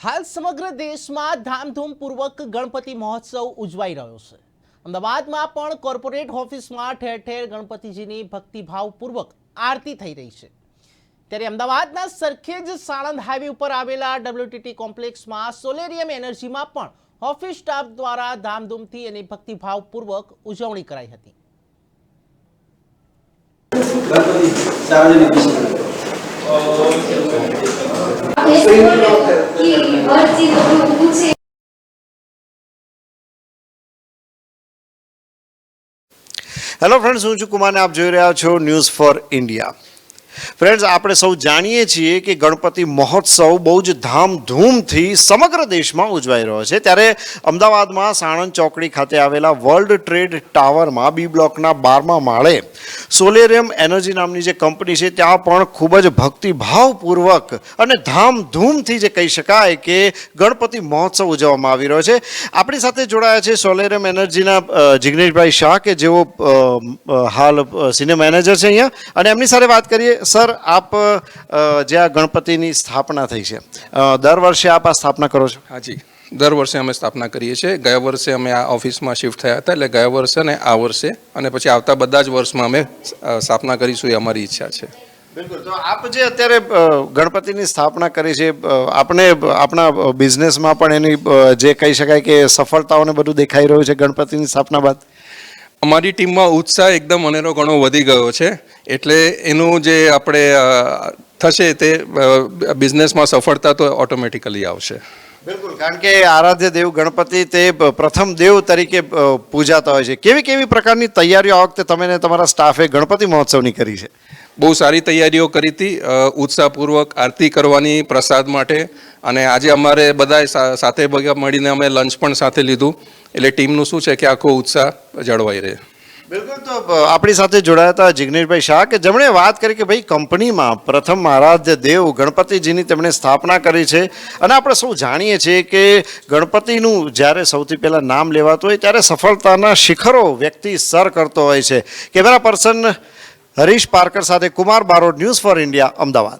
હાલ સમગ્ર દેશમાં ધામધૂમપૂર્વક ગણપતિ મહોત્સવ ઉજવાઈ રહ્યો છે। અમદાવાદમાં પણ કોર્પોરેટ ઓફિસમાં ઠેર ઠેર ગણપતિજીની ભક્તિભાવપૂર્વક આરતી થઈ રહી છે। ત્યારે અમદાવાદના સરખેજ સાણંદ હાઈવે ઉપર આવેલા WTT કોમ્પ્લેક્સમાં સોલેરિયમ એનર્જીમાં પણ ઓફિસ સ્ટાફ દ્વારા ધામધૂમથી અને ભક્તિભાવપૂર્વક ઉજવણી કરાઈ હતી। હેલો ફ્રેન્ડ્સ, હું છું કુમાર ને આપ જોઈ રહ્યા છો ન્યૂઝ ફોર ઇન્ડિયા। ફ્રેન્ડ્સ, આપણે સૌ જાણીએ છીએ કે ગણપતિ મહોત્સવ બહુ જ ધામધૂમથી સમગ્ર દેશમાં ઉજવાઈ રહ્યો છે। ત્યારે અમદાવાદમાં સાણંદ ચોકડી ખાતે આવેલા વર્લ્ડ ટ્રેડ ટાવરમાં બી બ્લોકના 12મા માળે સોલેરિયમ એનર્જી નામની જે કંપની છે ત્યાં પણ ખૂબ જ ભક્તિભાવપૂર્વક અને ધામધૂમથી જે કહી શકાય કે ગણપતિ મહોત્સવ ઉજવવામાં આવી રહ્યો છે। આપણી સાથે જોડાયા છે સોલેરિયમ એનર્જીના જિગ્નેશભાઈ શાહ કે જેઓ હાલ સિનિયર મેનેજર છે અહીંયા, અને એમની સાથે વાત કરીએ। સર, આપ જે આ ગણપતિની સ્થાપના થઈ છે, દર વર્ષે આપ આ સ્થાપના કરો છો? હા જી, દર વર્ષે અમે સ્થાપના કરીએ છીએ। ગયા વર્ષે અમે આ ઓફિસમાં શિફ્ટ થયા હતા, એટલે ગયા વર્ષે ને આ વર્ષે અને પછી આવતા બધા જ વર્ષમાં અમે સ્થાપના કરીશું, એ અમારી ઈચ્છા છે। બિલકુલ। તો આપ જે અત્યારે ગણપતિની સ્થાપના કરી છે, આપણે આપણા બિઝનેસમાં પણ એની જે કહી શકાય કે સફળતાઓને બધું દેખાઈ રહ્યું છે ગણપતિની સ્થાપના બાદ? અમારી ટીમમાં ઉત્સાહ એકદમ અનેરો ઘણો વધી ગયો છે, એટલે એનું જે આપણે થશે તે બિઝનેસમાં સફળતા તો ઓટોમેટિકલી આવશે। બિલકુલ, કારણ કે આરાધ્ય દેવ ગણપતિ તે પ્રથમ દેવ તરીકે પૂજાતા હોય છે। કેવી કેવી પ્રકારની તૈયારીઓ આ વખતે તમે ને તમારા સ્ટાફે ગણપતિ મહોત્સવની કરી છે? બહુ સારી તૈયારીઓ કરી હતી, ઉત્સાહપૂર્વક આરતી કરવાની પ્રસાદ માટે, અને આજે અમારે બધાએ સાથે મળીને અમે લંચ પણ સાથે લીધું, એટલે ટીમનું શું છે કે આખો ઉત્સાહ જળવાઈ રહે। બિલકુલ। તો આપણી સાથે જોડાયા હતા જિગ્નેશભાઈ શાહ કે જેમણે વાત કરી કે ભાઈ કંપનીમાં પ્રથમ આરાધ્ય દેવ ગણપતિજીની તેમણે સ્થાપના કરી છે, અને આપણે સૌ જાણીએ છીએ કે ગણપતિનું જ્યારે સૌથી પહેલાં નામ લેવાતું હોય ત્યારે સફળતાના શિખરો વ્યક્તિ સર કરતો હોય છે। કેમેરા પર્સન હરીશ પારકર સાથે Kumar Barot, news four India, Ahmedabad.